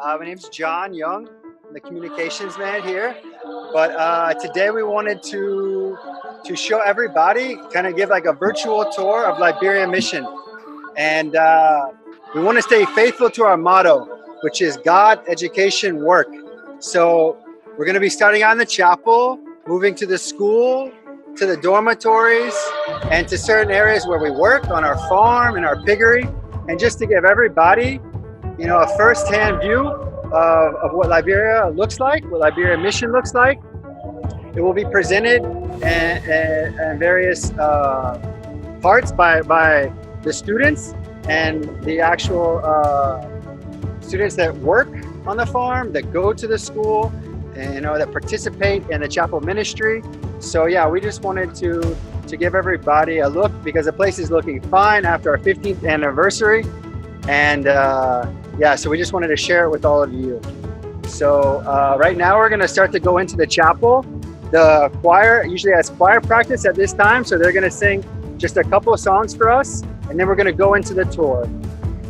My name's John Young. I'm the communications man here. But today we wanted to show everybody, kind of give like a virtual tour of Liberia Mission. And we want to stay faithful to our motto, which is God, education, work. So we're going to be starting on the chapel, moving to the school, to the dormitories, and to certain areas where we work on our farm and our piggery. And just to give everybody, you know, a first-hand view of what Liberia looks like, what Liberia Mission looks like. It will be presented in various parts by the students and the actual students that work on the farm, that go to the school, and, you know, that participate in the chapel ministry. So yeah, we just wanted to give everybody a look, because the place is looking fine after our 15th anniversary. And yeah, so we just wanted to share it with all of you. So right now we're going to start to go into the chapel. The choir usually has choir practice at this time, so they're going to sing just a couple of songs for us, and then we're going to go into the tour.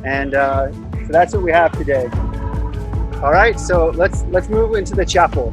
And so that's what we have today. All right, so let's move into the chapel.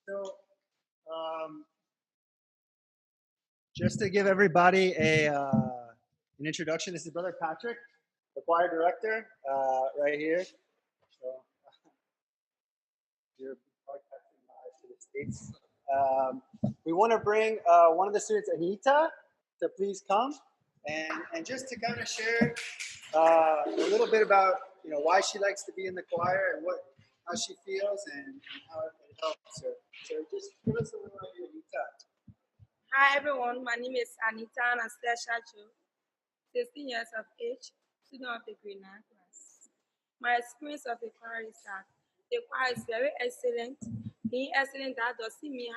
So, just to give everybody an introduction, this is Brother Patrick, the choir director, right here. So, you're broadcasting live to the States. We want to bring one of the students, Anita, to please come and just to kind of share a little bit about why she likes to be in the choir and how she feels and how it helps her. So just give us a little idea, Anita. Hi everyone, my name is Anita Anastasia Joe, 16 years of age, student of the grade 9 class. My experience of the choir is that the choir is very excellent. Being excellent, that doesn't mean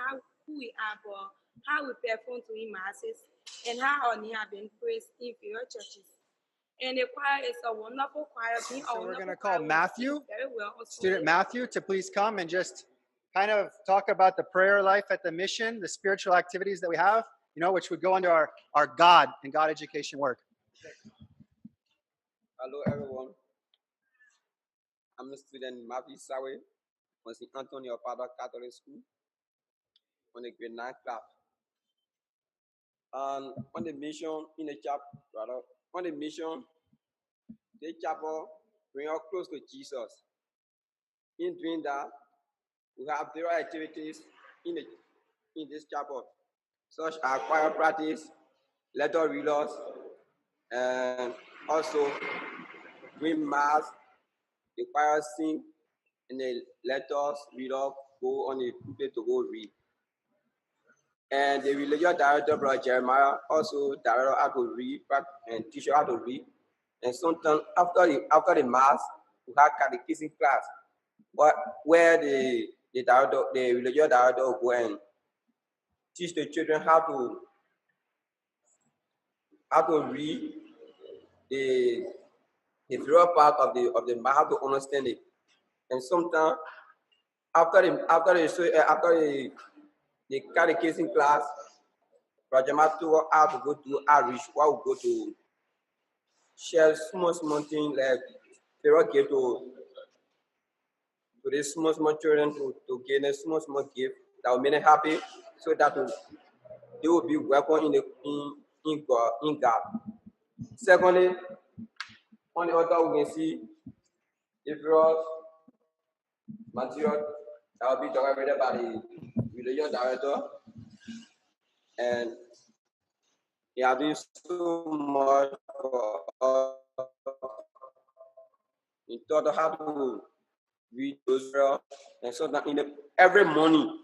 who we are, but how we perform to in masses and how our name have been praised in various churches. And the choir is a wonderful choir. So we're going to call Matthew, student Matthew, to please come and just kind of talk about the prayer life at the mission, the spiritual activities that we have, which would go under our God and God education work. Hello everyone. I'm a student Matthew Sawe from St. Antonio Padua Catholic School on the grade 9 class. And on the mission the chapel bring us close to Jesus. In doing that, we have various activities in this chapel, such as choir practice, letter readers, and also doing mass, the choir sing, and the letters reader go on the pulpit to go read. And the religious director, Brother Jeremiah, also directed how to read and teach you how to read. And sometimes after the mass, we have catechism class, where the religious director will go and teach the children how to read the various part of the mass, how to understand it. And sometimes after the catechism class, Brother Jeremiah told how to go to outreach, where we go to share small things like they give to the small children to gain a small gift that will make them happy, so that they will be welcome in God. Secondly, on the altar we can see the various material that will be generated by the religious director, and He has been so much for us. He taught us how to read those prayers, and so that every morning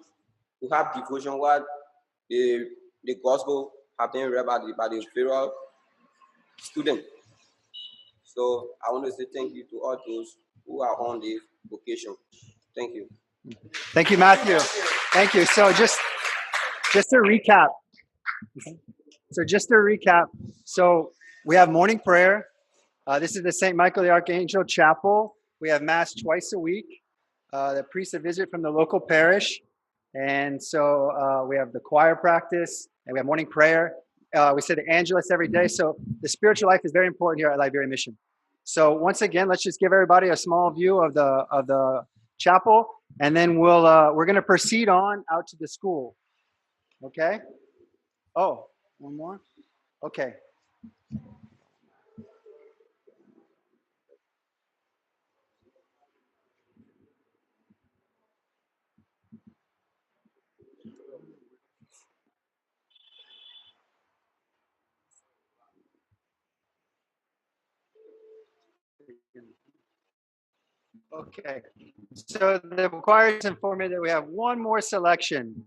we have devotion where the gospel have been read by the various students. So I want to say thank you to all those who are on this vocation. Thank you. Thank you, Matthew. Thank you. So just to recap. So we have morning prayer. This is the St. Michael the Archangel Chapel. We have Mass twice a week. The priests a visit from the local parish. And so we have the choir practice, and we have morning prayer. We say the Angelus every day. So the spiritual life is very important here at Liberia Mission. So once again, let's just give everybody a small view of the chapel, and then we're going to proceed on out to the school. Okay? Oh, one more? Okay. Okay. So the choir is informed me that we have one more selection.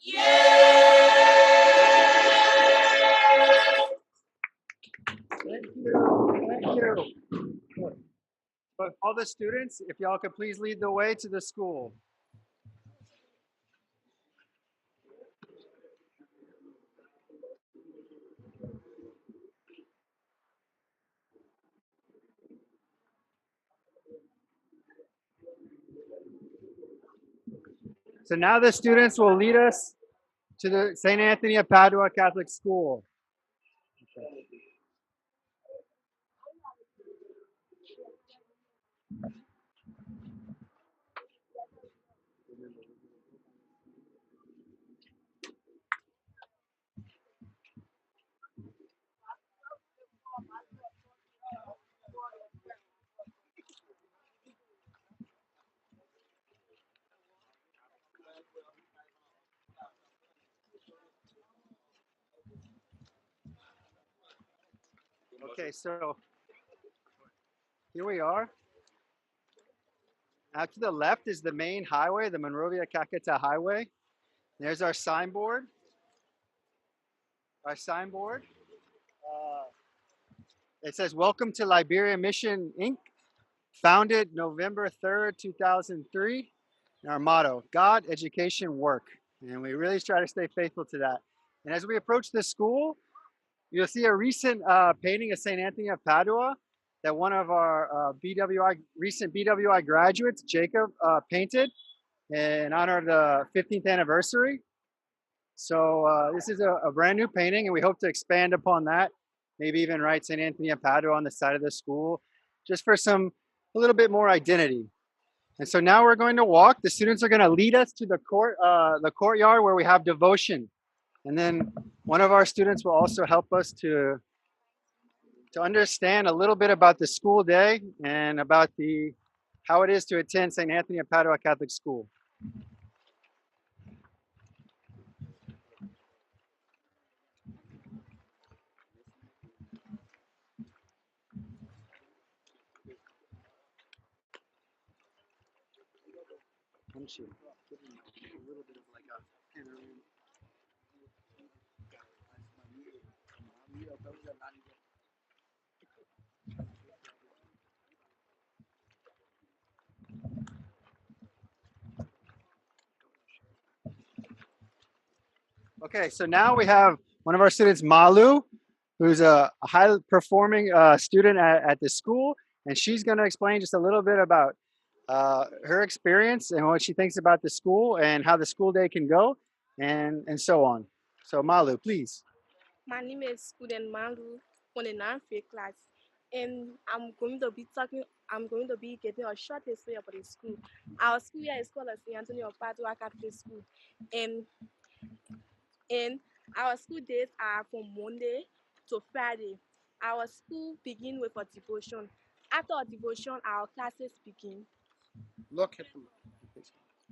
Thank you. Thank you. But all the students, if y'all could please lead the way to the school. So now the students will lead us to the St. Anthony of Padua Catholic School. Okay, so here we are. Out to the left is the main highway, the Monrovia Caqueta Highway. There's our signboard. Our signboard. It says, "Welcome to Liberia Mission, Inc., founded November 3rd, 2003. And our motto, God, Education, Work." And we really try to stay faithful to that. And as we approach the school, you'll see a recent painting of St. Anthony of Padua that one of our recent BWI graduates, Jacob, painted in honor of the 15th anniversary. So this is a brand new painting, and we hope to expand upon that. Maybe even write St. Anthony of Padua on the side of the school, just for a little bit more identity. And so now we're going to walk. The students are going to lead us to the courtyard where we have devotion. And then one of our students will also help us to understand a little bit about the school day and about how it is to attend St. Anthony of Padua Catholic School. Okay, so now we have one of our students, Malu, who's a high performing student at the school, and she's going to explain just a little bit about her experience and what she thinks about the school and how the school day can go, and so on. So Malu, please. My name is student Malu from the 9th class, and I'm going to be getting a short history about the school. Our school here is called St. Anthony of Padua Catholic School, and our school days are from Monday to Friday. Our school begins with a devotion. After a devotion, our classes begin. Look at them.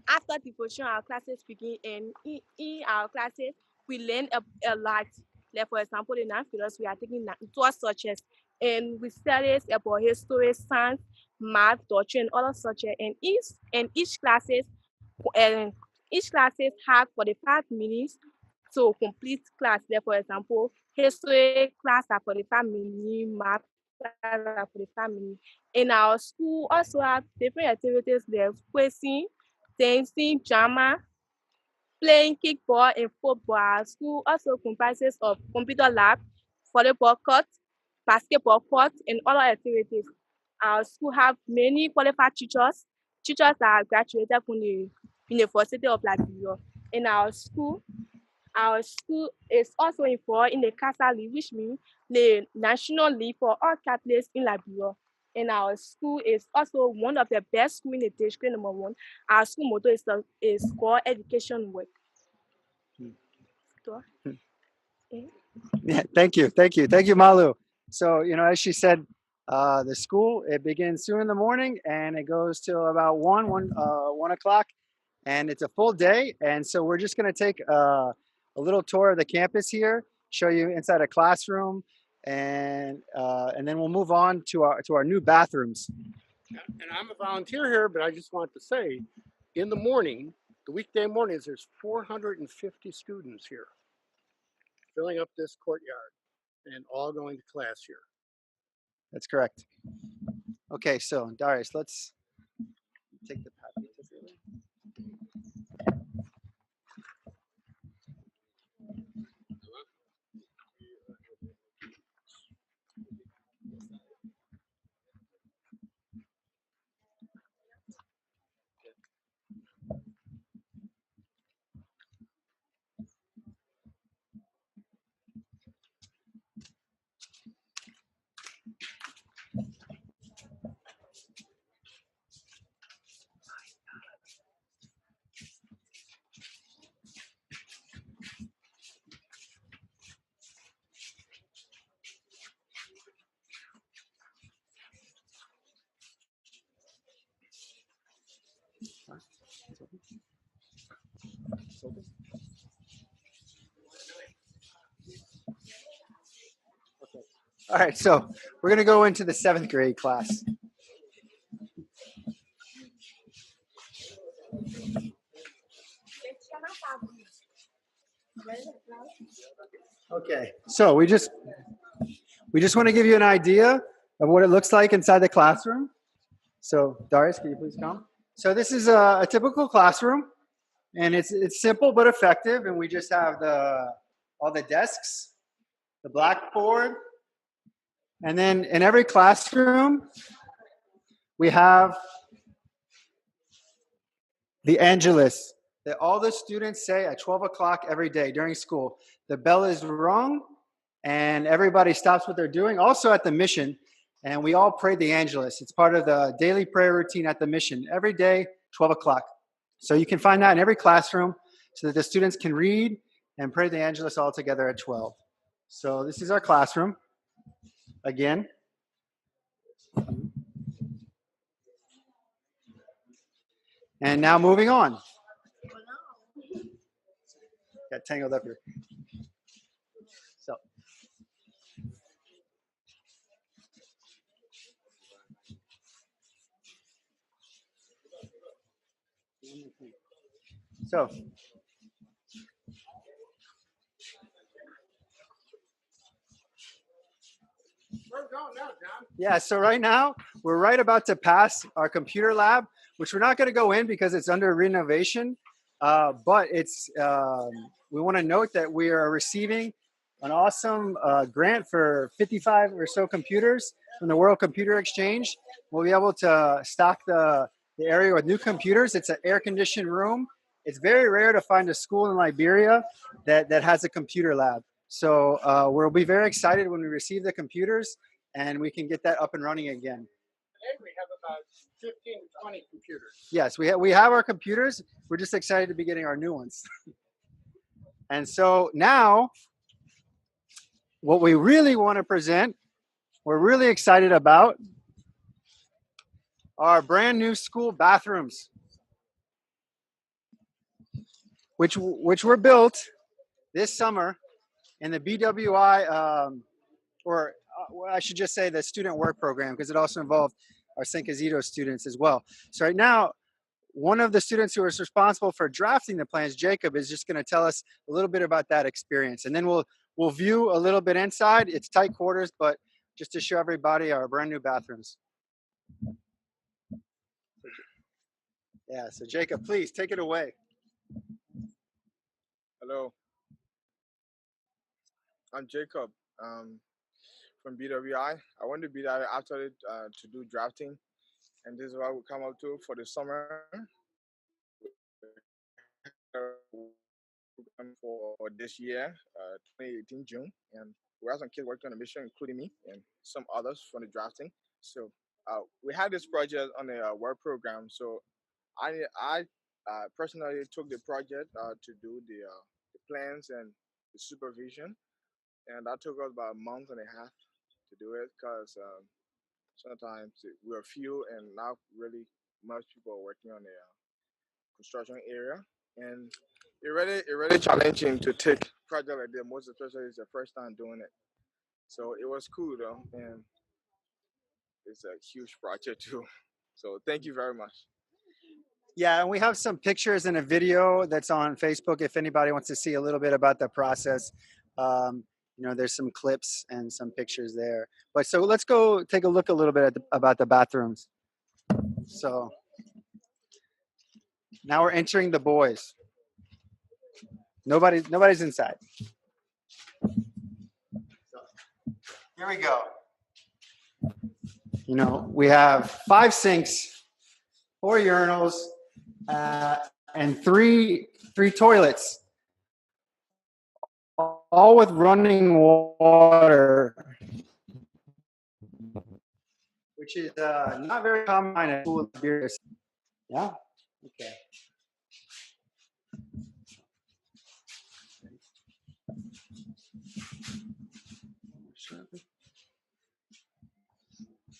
After devotion, our classes begin, and in our classes, we learn a lot. Like, for example, in 9th class, we are taking 12 subjects, and we study about history, science, math, doctrine, all of such. And each classes have 45 minutes to complete class. Like, for example, history class are 45 minutes, math class are 45 minutes. In our school, also have different activities like quizzing, dancing, drama, playing kickball and football. Our school also comprises of computer lab, volleyball court, basketball court, and other activities. Our school have many qualified teachers that are graduated from the University of Liberia. In our school is also involved in the CASA League, which means the National League for all Catholics in Liberia. And our school is also one of the best schools in the district, number one. Our school motto is called Education Work. Yeah, thank you, Malu. So as she said, the school, it begins soon in the morning and it goes till about 1 o'clock, and it's a full day. And so we're just going to take a little tour of the campus here, show you inside a classroom, and then we'll move on to our new bathrooms. And I'm a volunteer here, but I just want to say, in the morning, The weekday mornings, there's 450 students here, filling up this courtyard and all going to class here. That's correct. Okay, so Darius, let's take the path. All right, so we're going to go into the 7th grade class. Okay, so we just want to give you an idea of what it looks like inside the classroom. So Darius, can you please come? So this is a typical classroom, and it's simple but effective. And we just have all the desks, the blackboard, and then in every classroom we have the Angelus that all the students say at 12 o'clock every day during school. The bell is rung, and everybody stops what they're doing. Also at the mission, and we all pray the Angelus. It's part of the daily prayer routine at the mission every day, 12 o'clock. So you can find that in every classroom so that the students can read and pray the Angelus all together at 12. So this is our classroom. Again. And now moving on. Got tangled up here. So. So. Yeah, so right now, we're right about to pass our computer lab, which we're not going to go in because it's under renovation. But it's we want to note that we are receiving an awesome grant for 55 or so computers from the World Computer Exchange. We'll be able to stock the area with new computers. It's an air-conditioned room. It's very rare to find a school in Liberia that has a computer lab. So we'll be very excited when we receive the computers and we can get that up and running again. Today we have about 15 to 20 computers. Yes, we have our computers. We're just excited to be getting our new ones. And so now, what we really want to present, we're really excited about, are brand new school bathrooms, which were built this summer in the BWI, I should just say the student work program, because it also involved our St. Casito students as well. So right now, one of the students who is responsible for drafting the plans, Jacob, is just going to tell us a little bit about that experience. And then we'll view a little bit inside. It's tight quarters, but just to show everybody our brand new bathrooms. Yeah, so Jacob, please take it away. Hello, I'm Jacob from BWI. I went to BWI after to do drafting, and this is what we come up to for the summer for this year, 2018 June, and we have some kids working on the mission, including me and some others from the drafting. So we had this project on the work program. So I personally took the project to do the plans and the supervision. And that took us about a month and a half to do it because sometimes we were few and not really much people are working on the construction area. And it really challenging to take project like that. Most especially it's the first time doing it. So it was cool though, and it's a huge project too. So thank you very much. Yeah, and we have some pictures and a video that's on Facebook if anybody wants to see a little bit about the process. You know, there's some clips and some pictures there. But so let's go take a look a little bit at about the bathrooms. So now we're entering the boys. Nobody's inside. Here we go. You know, we have 5 sinks, 4 urinals, and three toilets, all with running water, which is not very common in school in Liberia. Yeah. Okay.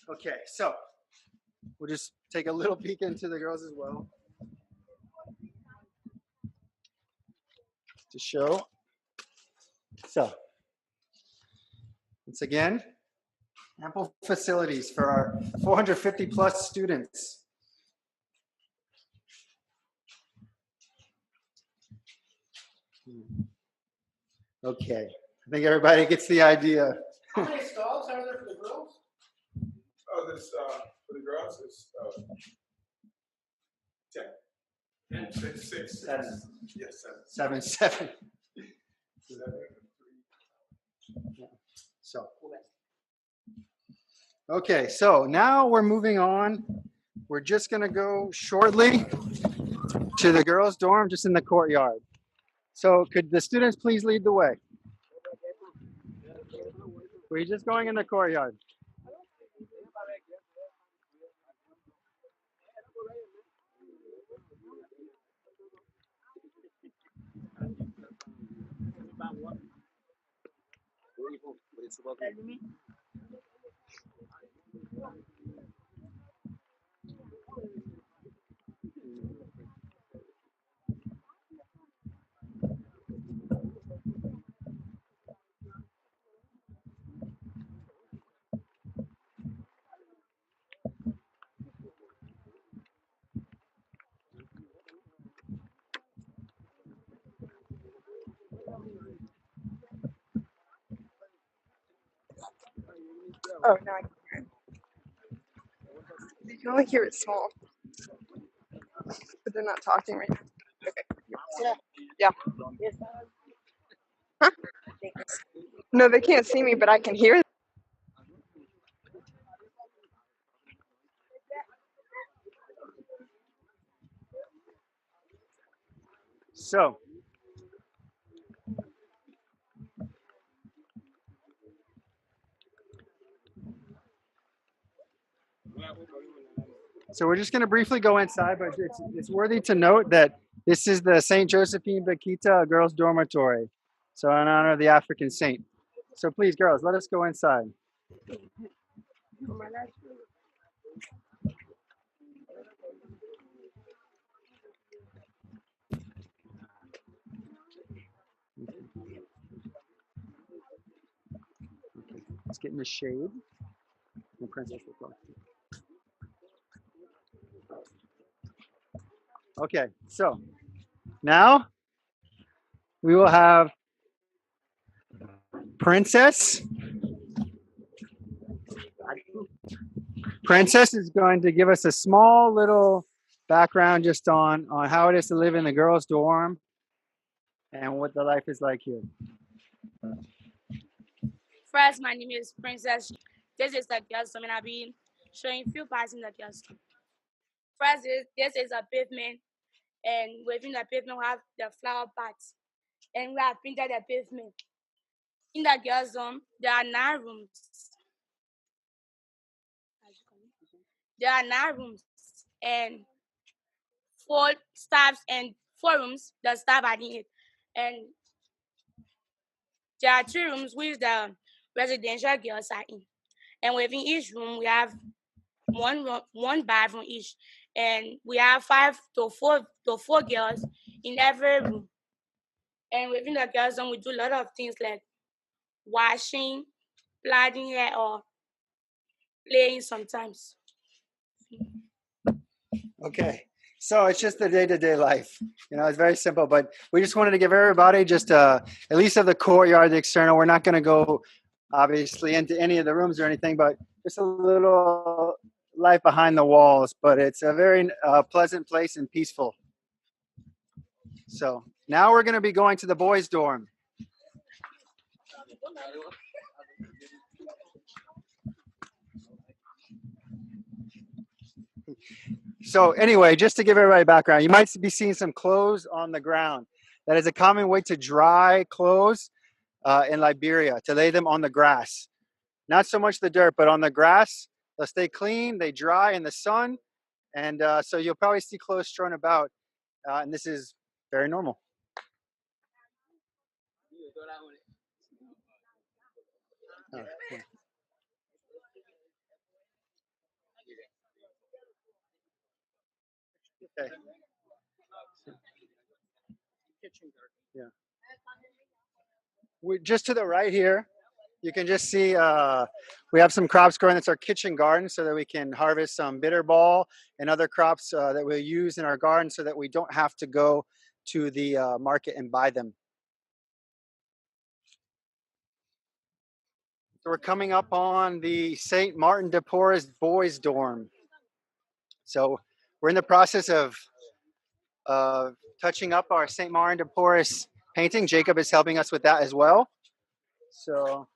Okay, so we'll just take a little peek into the girls as well to show. So, once again, ample facilities for our 450 plus students. Okay, I think everybody gets the idea. How many stalls are there for the girls? Oh, this for the girls is 10. 10, 6, 6, 7. Yes, 7, 7. 7. 7, 3. So, okay, so now we're moving on. We're just going to go shortly to the girls' dorm, just in the courtyard. So, could the students please lead the way? We're just going in the courtyard. Oh, no, I can't. You can only hear it small. But they're not talking right now. Okay. Yeah. Huh? No, they can't see me, but I can hear them. So we're just going to briefly go inside, but it's worthy to note that this is the St. Josephine Bakita Girls Dormitory. So in honor of the African saint. So please, girls, let us go inside. Let's get in the shade. The princess will go. Okay, so now we will have Princess. Princess is going to give us a small little background just on how it is to live in the girls' dorm and what the life is like here. First, my name is Princess. This is the girls' dorm, and I've been showing few parts in the girls' dorm. First, this is a pavement, and within the pavement we have the flower pots, and we have painted the pavement. In the girls' dorm, there are 9 rooms. There are 9 rooms and 4 staffs and 4 rooms. The staff are in it, and there are 3 rooms which the residential girls are in. And within each room, we have one bathroom each, and we have 5 to 4 girls in every room. And within the girls' room, we do a lot of things like washing, plaiting hair, or playing sometimes. Okay, So it's just the day-to-day life. You know, it's very simple, but we just wanted to give everybody just at least of the courtyard, the external. We're not going to go obviously into any of the rooms or anything, but just a little life behind the walls. But it's a very pleasant place and peaceful. So now we're going to be going to the boys' dorm. So anyway, just to give everybody background, you might be seeing some clothes on the ground. That is a common way to dry clothes in Liberia, to lay them on the grass. Not so much the dirt, but on the grass. They'll stay clean, they dry in the sun, and so you'll probably see clothes strewn about, and this is very normal. Oh, yeah. Okay. Yeah. Just to the right here, you can just see we have some crops growing. That's our kitchen garden, so that we can harvest some bitterball and other crops that we'll use in our garden, so that we don't have to go to the market and buy them. So we're coming up on the St. Martin de Porres boys dorm. So we're in the process of touching up our St. Martin de Porres painting. Jacob is helping us with that as well. So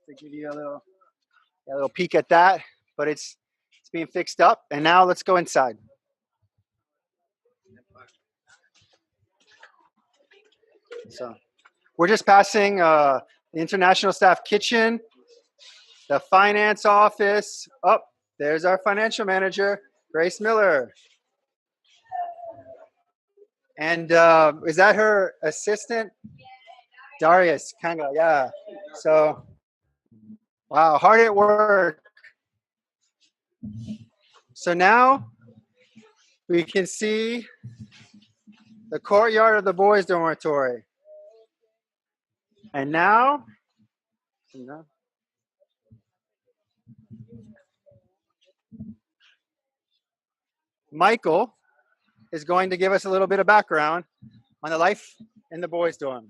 just to give you a little peek at that, but it's being fixed up. And now let's go inside. So we're just passing the international staff kitchen, the finance office. Oh, there's our financial manager, Grace Miller. And is that her assistant? Darius Kanga, yeah. So, wow, hard at work. So now we can see the courtyard of the boys' dormitory. And now, Michael is going to give us a little bit of background on the life in the boys' dorm.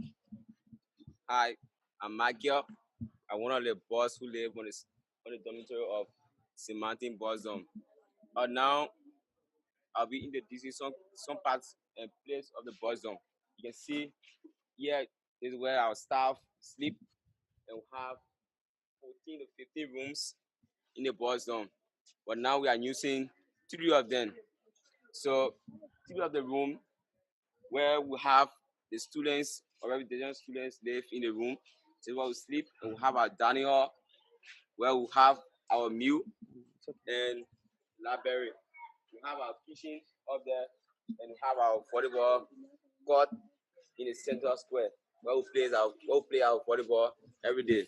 Hi, I'm Michael. I'm one of the boys who live on the dormitory of St. Martin Boys Dorm. Now, I'll be introducing some parts and place of the boys' dorm. You can see here is where our staff sleep, and we have 14 to 15 rooms in the boys' dorm. But now we are using 3 of them. So 3 of the room where we have the students or residential students live in the room. So where we sleep, and we have our dining hall where we have our meal and library. We have our kitchen up there, and we have our volleyball court in the central square where we play our volleyball every day.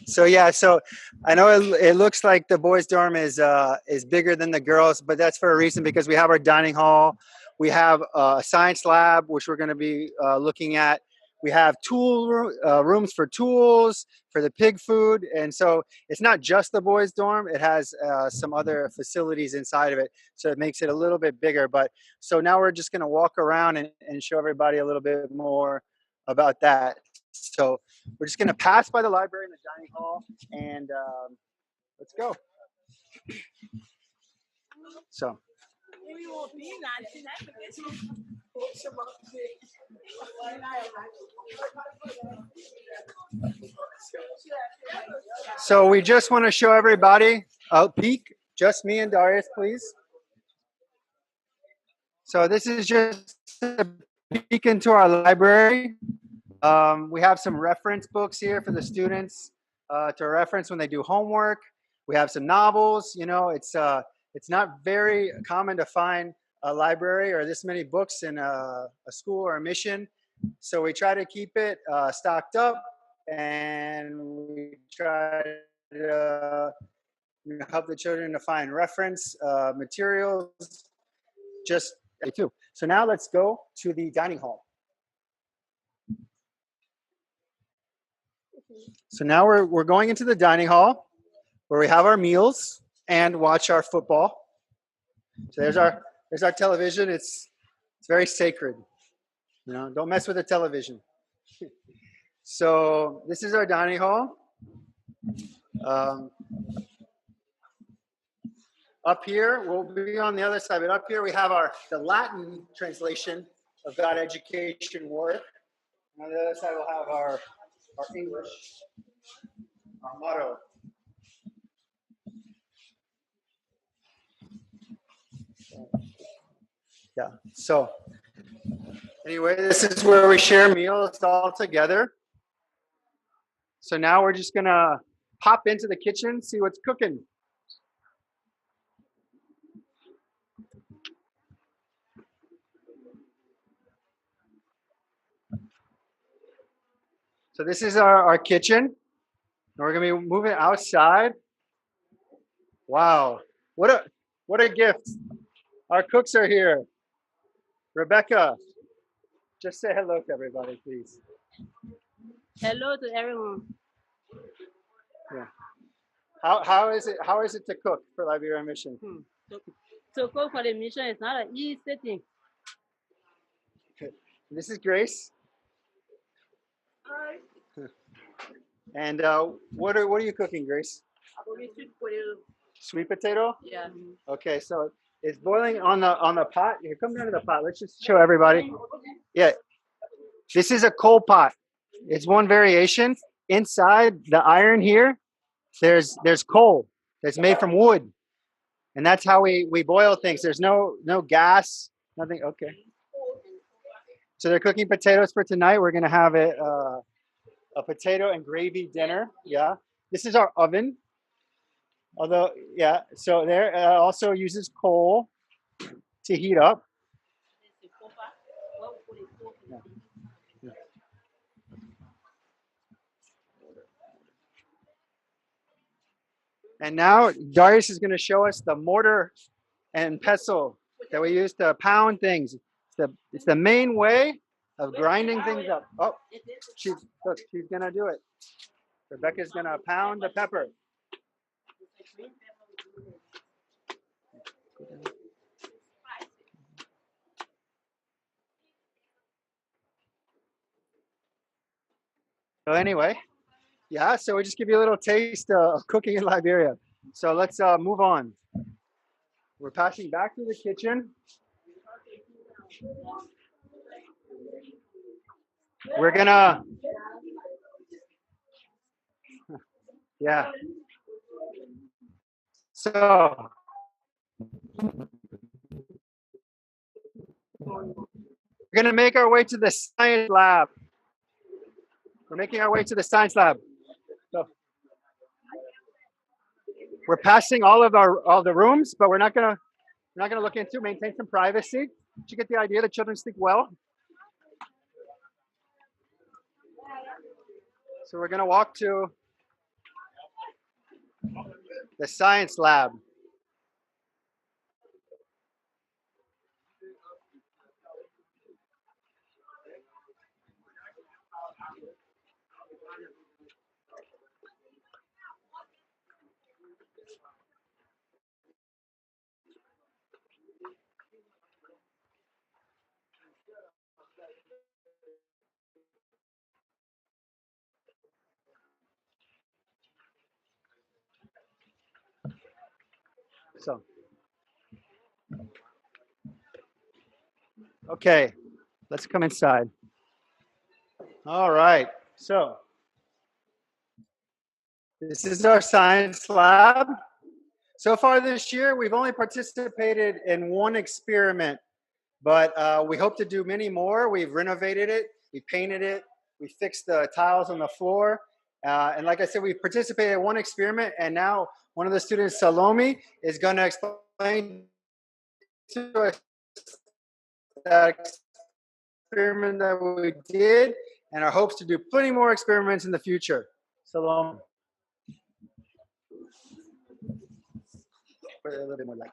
So yeah, so I know it looks like the boys' dorm is bigger than the girls, but that's for a reason, because we have our dining hall, we have a science lab which we're going to be looking at. We have rooms for tools, for the pig food, and so it's not just the boys' dorm. It has some other facilities inside of it, so it makes it a little bit bigger. But so now we're just going to walk around and show everybody a little bit more about that. So we're just going to pass by the library and the dining hall, and let's go. So. So we just want to show everybody a peek, just me and Darius, please. So this is just a peek into our library. We have some reference books here for the students to reference when they do homework. We have some novels. You know, it's not very common to find a library or this many books in a school or a mission. So we try to keep it stocked up, and we try to help the children to find reference materials. Just too. So now let's go to the dining hall. So now we're going into the dining hall where we have our meals and watch our football. So there's There's our television. It's very sacred. You know, don't mess with the television. So this is our dining hall. Up here, we'll be on the other side, but up here we have the Latin translation of God Education Work. And on the other side, we'll have our English, our motto. Yeah, so anyway, this is where we share meals all together. So now we're just gonna pop into the kitchen, see what's cooking. So this is our kitchen. We're gonna be moving outside. Wow, what a gift! Our cooks are here. Rebecca, just say hello to everybody, please. Hello to everyone. Yeah. How is it to cook for Liberia Mission? To cook for the mission is not an easy thing. This is Grace. Hi. And what are you cooking, Grace? Sweet potato. Sweet potato? Yeah. Okay, so it's boiling on the pot. Here, come down to the pot. Let's just show everybody. Yeah, this is a coal pot. It's one variation. Inside the iron here, there's coal that's made from wood, and that's how we boil things. There's no gas, nothing. Okay. So they're cooking potatoes for tonight. We're gonna have a potato and gravy dinner. Yeah. This is our oven. Although, yeah. So there also uses coal to heat up. Yeah. And now Darius is going to show us the mortar and pestle that we use to pound things. It's the main way of grinding things up. Oh, she's going to do it. Rebecca's going to pound the pepper. So anyway, yeah, so we just give you a little taste of cooking in Liberia. So let's move on. We're passing back to the kitchen. We're gonna, yeah. So we're gonna make our way to the science lab. We're making our way to the science lab. So we're passing all the rooms, but we're not gonna look into, maintain some privacy. Did you get the idea? The children sleep well. So we're gonna walk to the science lab. So, okay, let's come inside. All right, so this is our science lab. So far this year, we've only participated in one experiment, but we hope to do many more. We've renovated it, we painted it, we fixed the tiles on the floor. And like I said, we participated in one experiment, and now one of the students, Salome, is going to explain to us that experiment that we did and our hopes to do plenty more experiments in the future. Salome. Put a little bit more light.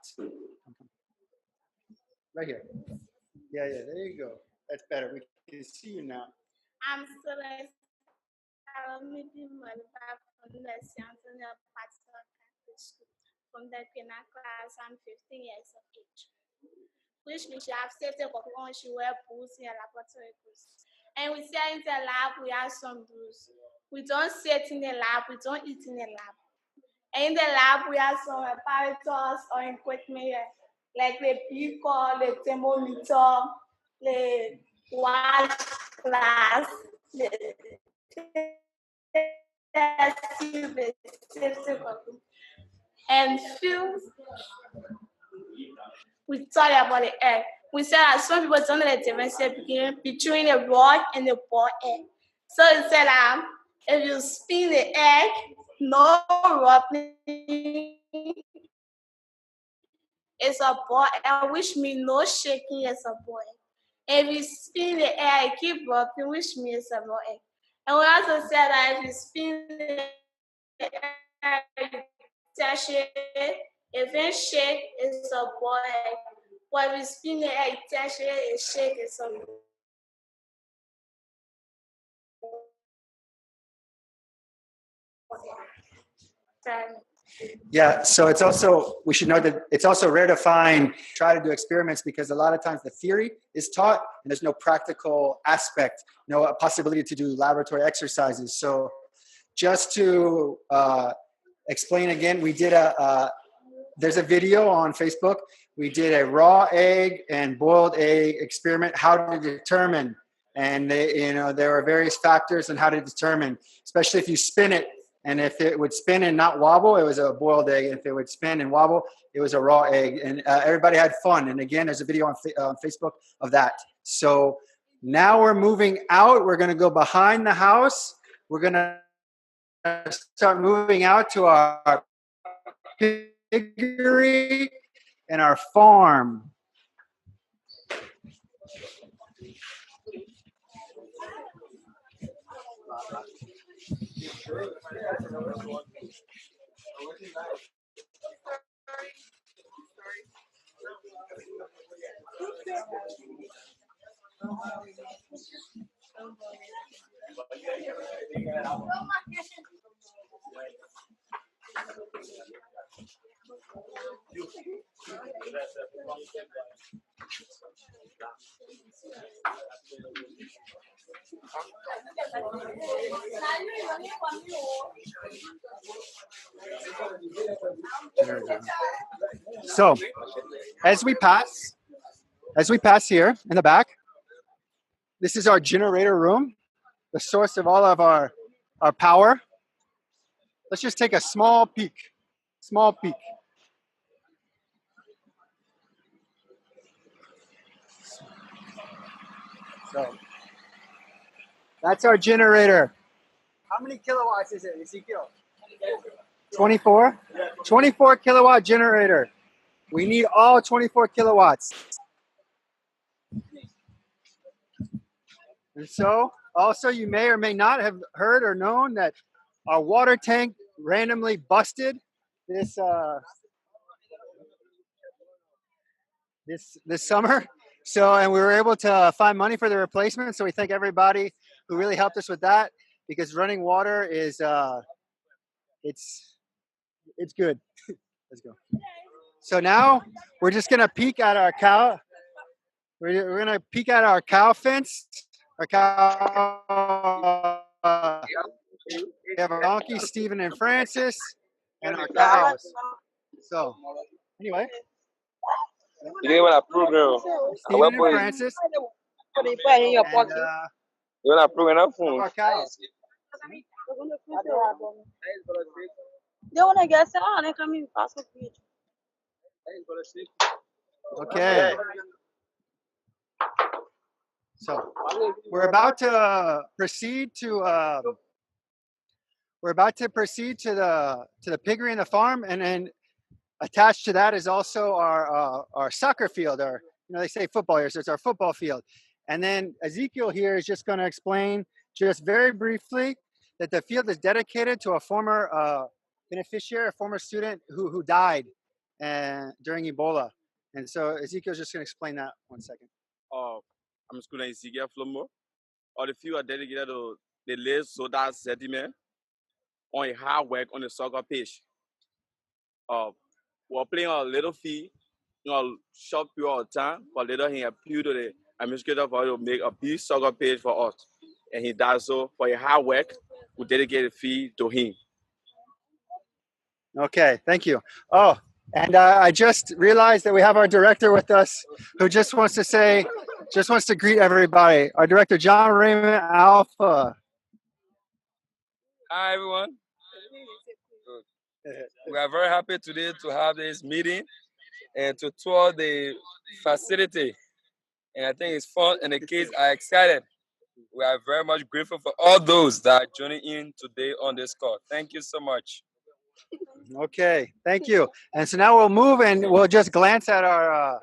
Right here. Yeah, there you go. That's better. We can see you now. I'm Celeste. From the Centennial Pastoral Catholic School. From the Pinna class, I'm 15 years of age. which means you have safety equipment, you wear boots in your laboratory boots. And we say in the lab, we have some rules. We don't sit in the lab, we don't eat in the lab. And in the lab, we have some apparatus or equipment like the beaker, the thermometer, the watch glass, the test tube, the safety equipment. And films, we talk about the egg. We said that some people don't know the difference between the raw and the boiled egg. So it said if you spin the egg, no rubbing, it's a boiled egg, which means no shaking, it's a boiled egg. If you spin the egg, keep rubbing, which means it's a raw egg. And we also said that if you spin the egg, touch it, if it shake, it's a boiled egg. But if you spin the egg, touch it, it shake, it's a Yeah, so it's also, we should know that it's also rare to find, try to do experiments because a lot of times the theory is taught and there's no practical aspect, no possibility to do laboratory exercises. So just to explain again, we did there's a video on Facebook. We did a raw egg and boiled egg experiment, how to determine. And there are various factors on how to determine, especially if you spin it. And if it would spin and not wobble, it was a boiled egg. If it would spin and wobble, it was a raw egg. And everybody had fun. And again, there's a video on Facebook of that. So now we're moving out. We're going to go behind the house. We're going to start moving out to our piggery and our farm. So, as we pass here in the back, this is our generator room, the source of all of our power. Let's just take a small peek. So, that's our generator. How many kilowatts is it, Ezekiel? 24? 24 kilowatt generator. We need all 24 kilowatts. And so, also, you may or may not have heard or known that our water tank randomly busted this summer. So, and we were able to find money for the replacement. So we thank everybody who really helped us with that, because running water is it's good. Let's go. So now we're just gonna peek at our cow. We're gonna peek at our cow fence. Our cow. We have our donkey, Stephen and Francis, and our cows. So anyway, You want a program? Stephen and Francis. And, You want a program? our cows. Okay. So we're about to proceed to the piggery and the farm, and then attached to that is also our soccer field, or they say football here, so it's our football field. And then Ezekiel here is just going to explain just very briefly that the field is dedicated to a former beneficiary, a former student who died during Ebola. And so Ezekiel's just going to explain that 1 second. I'm student Ezekiel Flomo. All the field are dedicated to the late soda sediment on a hard work on the soccer pitch. We're playing a little field short period of time, but later he appealed to the administrator for to make a big soccer page for us. And he does so for his hard work. We dedicate a fee to him. Okay, thank you. Oh, and I just realized that we have our director with us who just wants to greet everybody. Our director, John Raymond Alpha. Hi, everyone. We are very happy today to have this meeting and to tour the facility. And I think it's fun and the kids are excited. We are very much grateful for all those that are joining in today on this call. Thank you so much. Okay, thank you. And so now we'll move and we'll just glance at our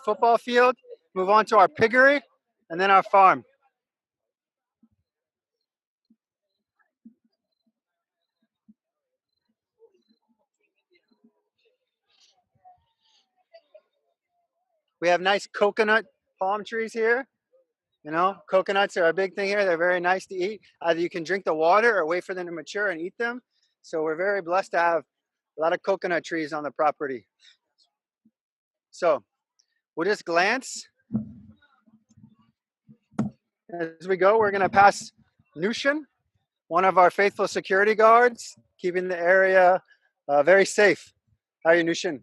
football field, move on to our piggery, and then our farm. We have nice coconut palm trees here. You know, coconuts are a big thing here. They're very nice to eat. Either you can drink the water or wait for them to mature and eat them. So we're very blessed to have a lot of coconut trees on the property. So we'll just glance. As we go, we're going to pass Nushin, one of our faithful security guards, keeping the area very safe. How are you, Nushin?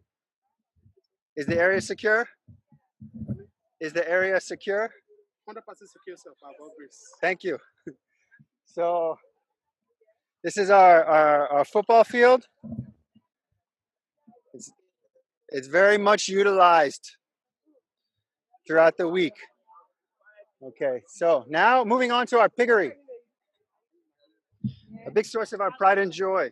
Is the area secure? Is the area secure? 100% secure, sir, by God's grace. Thank you. So this is our football field. It's very much utilized throughout the week. Okay, so now moving on to our piggery. A big source of our pride and joy.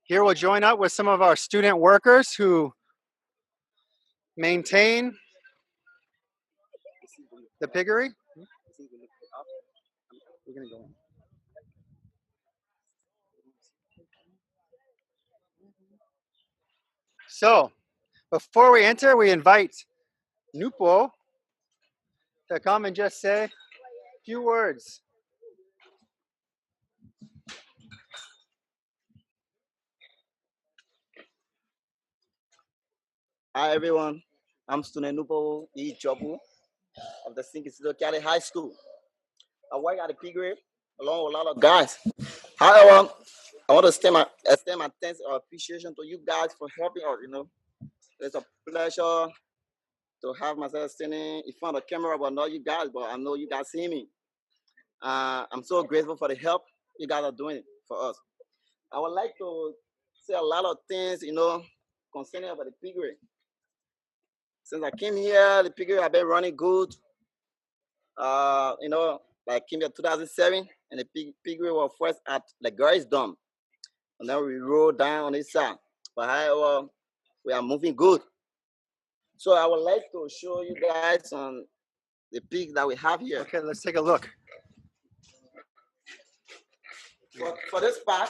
Here we'll join up with some of our student workers who maintain the piggery. We're gonna go in. So, before we enter, we invite Nupo to come and just say a few words. Hi everyone, I'm student Nupo E. Jobu of the St. Isidro County High School. I work at the piggery along with a lot of guys. However, I want to extend my thanks or appreciation to you guys for helping us, you know. It's a pleasure to have myself standing in front of the camera, but not you guys, but I know you guys see me. I'm so grateful for the help you guys are doing for us. I would like to say a lot of things, you know, concerning about the piggery. Since I came here, the piggery have been running good. You know, I came here 2007, and the piggery was first at the girls' dorm. And then we rolled down on this side. But however, we are moving good. So I would like to show you guys on the pig that we have here. Okay, let's take a look. For this part,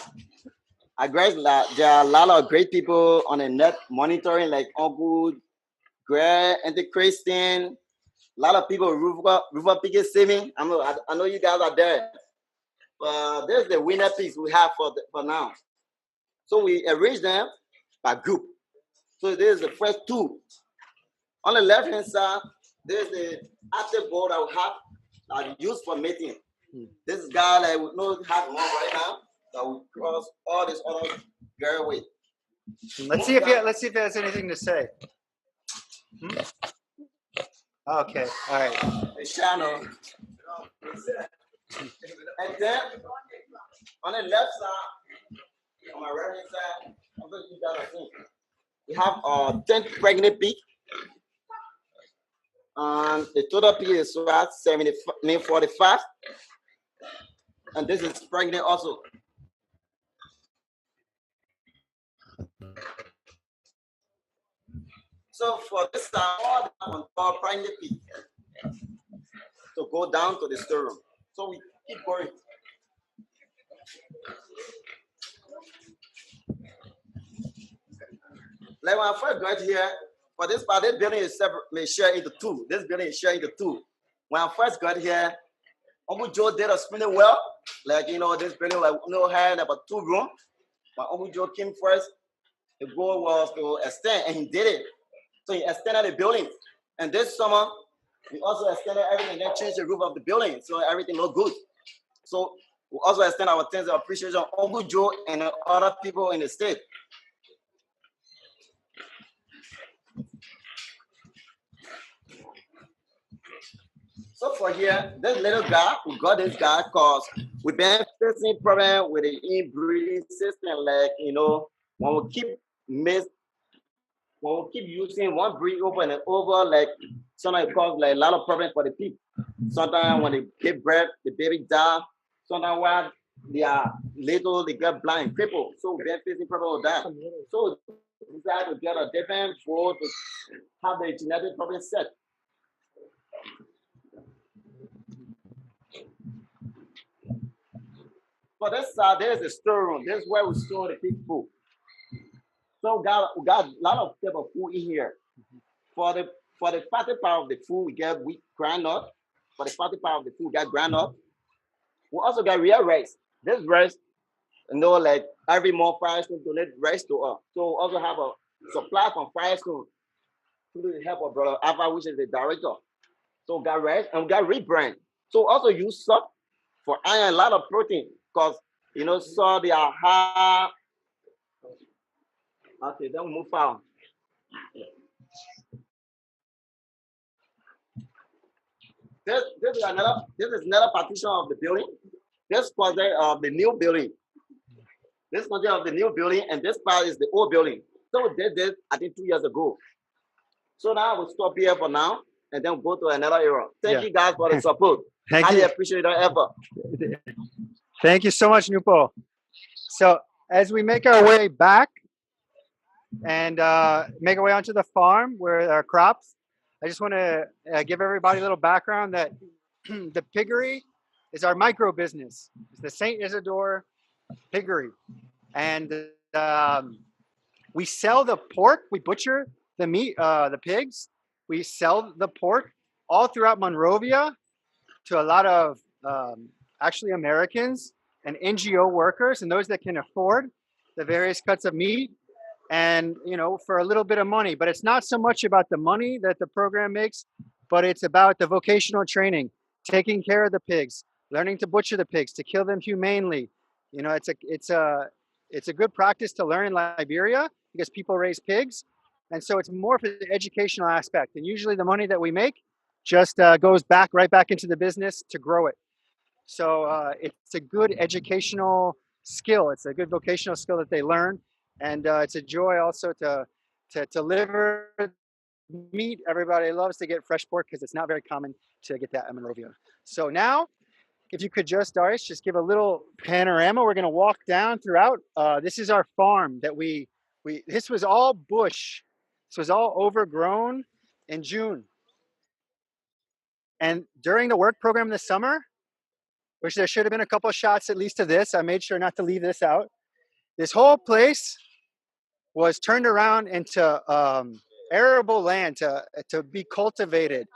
I guess that there are a lot of great people on the net monitoring, like Uncle Greg, Anti-Christian, a lot of people, River Piggy Saving. I know you guys are there. But there's the winner pigs we have for now. So we arrange them by group. So there's the first two. On the left-hand side, there's the active board that we have that we use for mating. This guy that we don't have one right now, that we cross all this other girl with. Let's see if he has anything to say. Okay, all right. The channel. And then on the left side, on my right hand side, I'm going to do that again. We have 10 pregnant pig. The total pig is about 45. And this is pregnant also. So for this time, all pregnant pig to go down to the storeroom. So we keep going. Like when I first got here, For this part, this building is separate, may share into two. This building is shared into two. When I first got here, Uncle Joe did a spinning well. Like, you know, this building like, you know, had about 2 rooms. When Uncle Joe came first, the goal was to extend, and he did it. So he extended the building. And this summer, we also extended everything, then changed the roof of the building, so everything looked good. So we also extend our thanks and appreciation to Uncle Joe and other people in the state. So for here, this little guy, we got this guy because we've been facing problem with the inbreeding system. Like, you know, when we keep using one breed over and over, like sometimes it causes like a lot of problems for the people. Sometimes when they give birth, the baby die. Sometimes while they are little, they get blind, crippled. So we've been facing problem with that. So we decided to get a different food to have the genetic problem set. For this side, there's a storeroom. This is where we store the pig food. So we got a lot of type of food in here. For the fatty part of the food, we get wheat groundnut. For the fatty part of the food, we got groundnut. We also got real rice. This rice, you know, like every month, Firestone donate rice to us. So we also have a supply from Firestone through the help of Brother Alpha, which is the director. So we got rice and we got rebrand. So we also use salt for iron, a lot of protein, because you know, so they are high. Okay, then we move on. This is another partition of the building. This project of the new building. This project of the new building, and this part is the old building. So we did this, I think, 2 years ago. So now we'll stop here for now, and then we'll go to another area. Thank you guys for the support. Highly appreciate your effort. Thank you so much, Nupo. So as we make our way back and make our way onto the farm where our crops, I just want to give everybody a little background that the piggery is our micro business. It's the St. Isidore Piggery. And we sell the pork, we butcher the meat, the pigs. We sell the pork all throughout Monrovia to a lot of actually Americans and NGO workers and those that can afford the various cuts of meat, and you know, for a little bit of money. But it's not so much about the money that the program makes, but it's about the vocational training, taking care of the pigs, learning to butcher the pigs, to kill them humanely. You know, it's a good practice to learn in Liberia because people raise pigs, and so it's more for the educational aspect. And usually the money that we make just goes right back into the business to grow it. So it's a good educational skill. It's a good vocational skill that they learn, and it's a joy also to deliver meat. Everybody loves to get fresh pork because it's not very common to get that in Monrovia. So now, if you could just, Darius, just give a little panorama. We're going to walk down throughout. This is our farm that this was all bush. This was all overgrown in June. And during the work program this summer, which there should have been a couple of shots at least of this, I made sure not to leave this out. This whole place was turned around into arable land to be cultivated.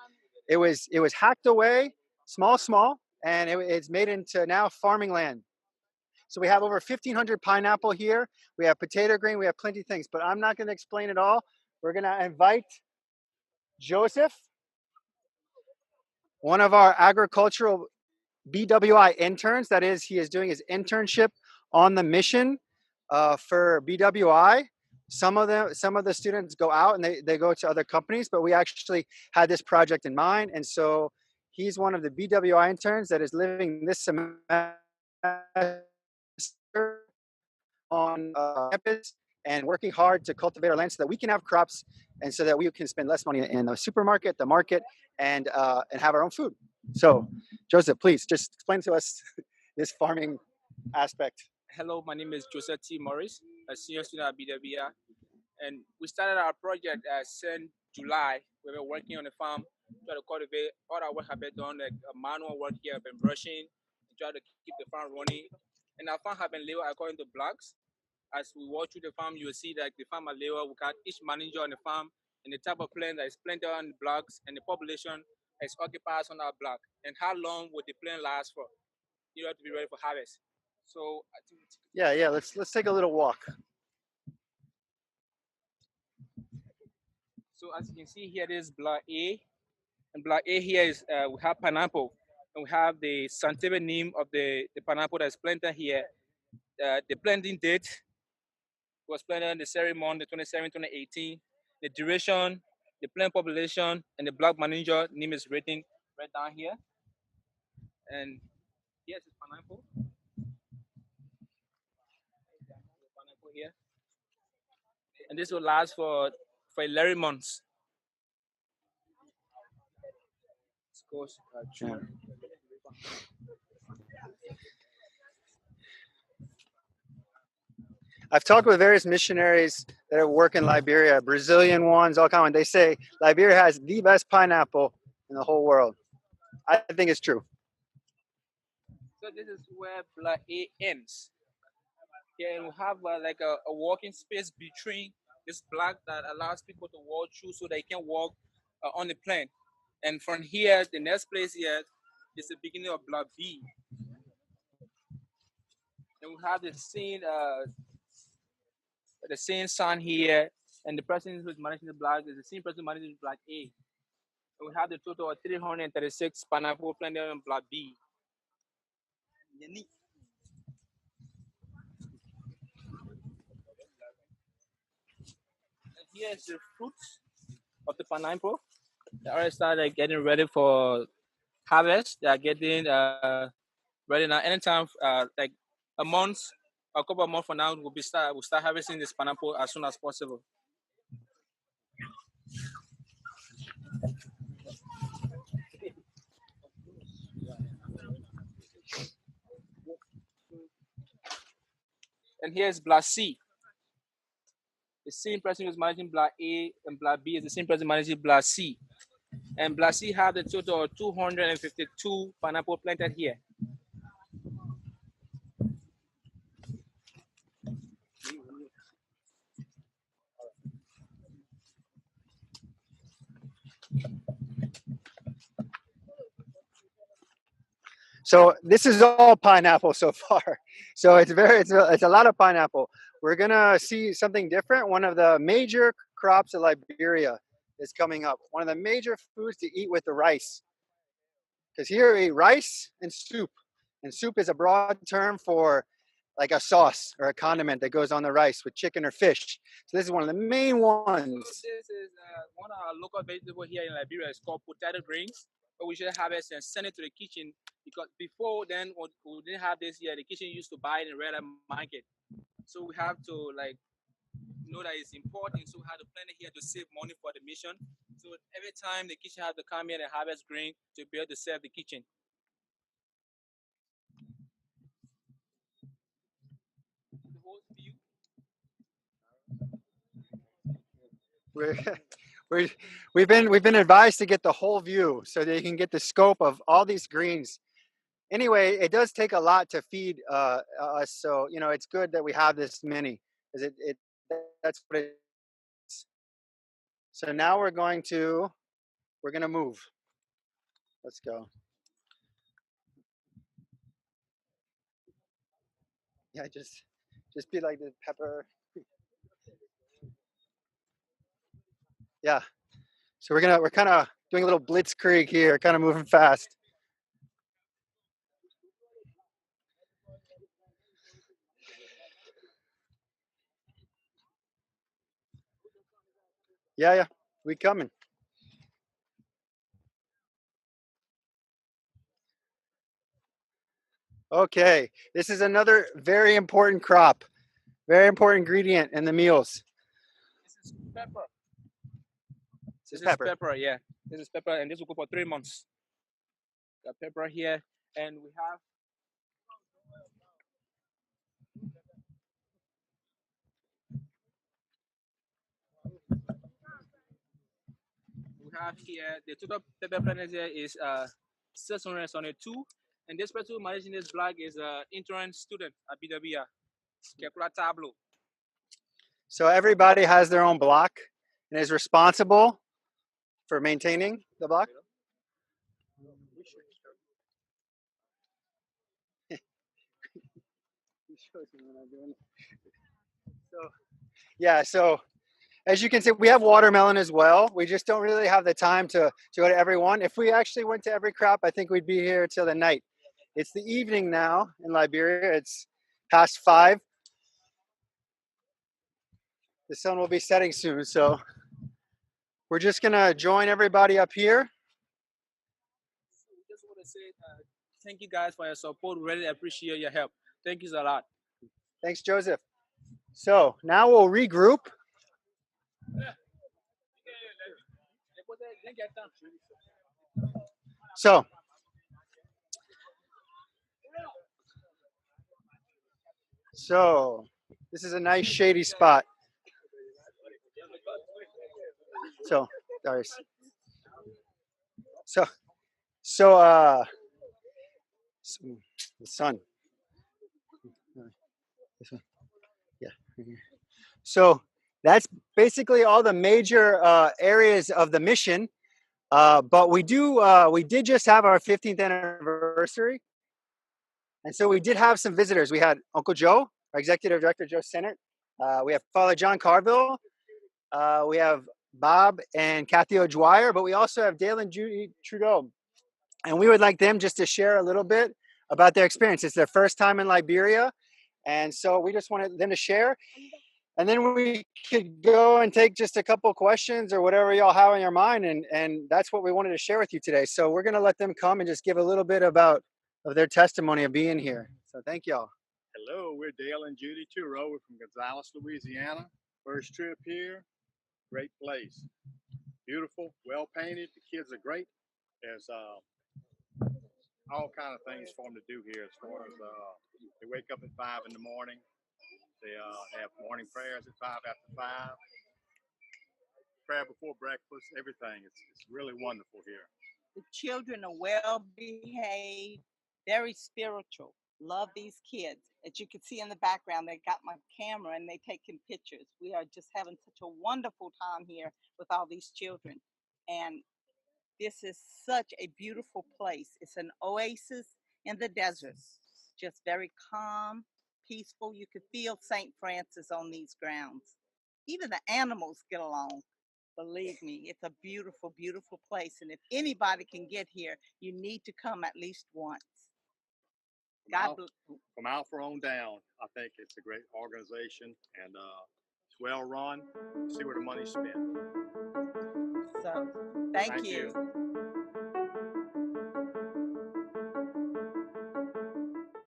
It was hacked away, small, and it's made into now farming land. So we have over 1,500 pineapple here. We have potato grain. We have plenty of things, but I'm not going to explain it all. We're going to invite Joseph, one of our agricultural BWI interns. That is, he is doing his internship on the mission for BWI. Some of the students go out and they go to other companies, but we actually had this project in mind. And so he's one of the BWI interns that is living this semester on campus and working hard to cultivate our land so that we can have crops and so that we can spend less money in the supermarket, the market, and have our own food. So, Joseph, please just explain to us this farming aspect. Hello, my name is Joseph T. Morris, a senior student at BWI. And we started our project since July. We've been working on the farm, try to cultivate. All our work have been done, like manual work here. I've been brushing, try to keep the farm running. And our farm have been labeled according to blocks. As we walk through the farm, you will see that the farm are labeled. We got each manager on the farm and the type of plant that is planted on the blocks, and the population that is occupied on our block, and how long would the plant last for in order to be ready for harvest. So I think Yeah. Let's take a little walk. so. As you can see here, this is block A, and block A here is we have pineapple, and we have the scientific name of the pineapple that's planted here. The planting date was planted on the ceremony, the 27, 2018. The duration, the plant population, and the block manager name is written right down here. And here's the pineapple. Pineapple here. And this will last for 11 months. Yeah. I've talked with various missionaries that work in Liberia, Brazilian ones, all kinds. They say Liberia has the best pineapple in the whole world. I think it's true. So this is where block A ends. Here we have like a walking space between this block that allows people to walk through so they can walk on the plant. And from here, the next place here is the beginning of block B. And we have the same sign here, and the person who's managing the block is the same person managing block A. And we have the total of 336 pineapple planted on block B. And here's the fruits of the pineapple. They already started getting ready for harvest. They are getting ready now. Anytime, like a couple of months from now, we'll start harvesting this pineapple as soon as possible. And here's block C. The same person who's managing block A and block B is the same person managing block C. And block C have the total of 252 pineapple planted here. So this is all pineapple so far. So it's a lot of pineapple. We're gonna see something different. One of the major crops of Liberia is coming up. One of the major foods to eat with the rice. Because here we eat rice and soup. And soup is a broad term for like a sauce or a condiment that goes on the rice with chicken or fish. So this is one of the main ones. So this is one of our local vegetables here in Liberia. It's called potato greens. But we should harvest and send it to the kitchen, because before then we didn't have this here. The kitchen used to buy it in red market. So we have to like know that it's important. So we have to plant it here to save money for the mission. So every time the kitchen has to come here and harvest green to be able to serve the kitchen. We've been advised to get the whole view so that you can get the scope of all these greens. Anyway, it does take a lot to feed us, so it's good that we have this many, because that's what it is. So now we're gonna move. Let's go. Yeah, just be like the pepper. Yeah. So we're kind of doing a little blitzkrieg here, kind of moving fast. Yeah, we coming. Okay, this is another very important crop, very important ingredient in the meals. This is pepper. This is pepper, yeah. This is pepper, and this will go for 3 months. Got pepper here, and we have here the total pepper planted here is 672, and this person managing this block is an intern student at BWR. So everybody has their own block, and is responsible for maintaining the block. So as you can see, we have watermelon as well. We just don't really have the time to go to every one. If we actually went to every crop, I think we'd be here till the night. It's the evening now in Liberia. It's past 5. The sun will be setting soon, so we're just gonna join everybody up here. Just want to say thank you guys for your support. Really appreciate your help. Thank you a lot. Thanks, Joseph. So now we'll regroup. So this is a nice shady spot. So Darius. So the sun. This one. Yeah. So that's basically all the major areas of the mission. But we did just have our 15th anniversary. And so we did have some visitors. We had Uncle Joe, our executive director, Joe Sennett. We have Father John Carville. We have Bob and Kathy O'Dwyer, but we also have Dale and Judy Trudeau. And we would like them just to share a little bit about their experience. It's their first time in Liberia. And so we just wanted them to share. And then we could go and take just a couple questions or whatever y'all have on your mind. And that's what we wanted to share with you today. So we're going to let them come and just give a little bit of their testimony of being here. So thank y'all. Hello, we're Dale and Judy Trudeau. We're from Gonzales, Louisiana. First trip here. Great place. Beautiful, well painted. The kids are great. There's all kind of things for them to do here as far as they wake up at 5 in the morning. They have morning prayers at 5 after 5. Prayer before breakfast, everything. It's really wonderful here. The children are well behaved, very spiritual. Love these kids. As you can see in the background, they got my camera and they taking pictures. We are just having such a wonderful time here with all these children. And this is such a beautiful place. It's an oasis in the desert. Just very calm, peaceful. You could feel St. Francis on these grounds. Even the animals get along. Believe me, it's a beautiful, beautiful place. And if anybody can get here, you need to come at least once. From Alpha on down, I think it's a great organization and it's well run. See where the money's spent. So, thank you.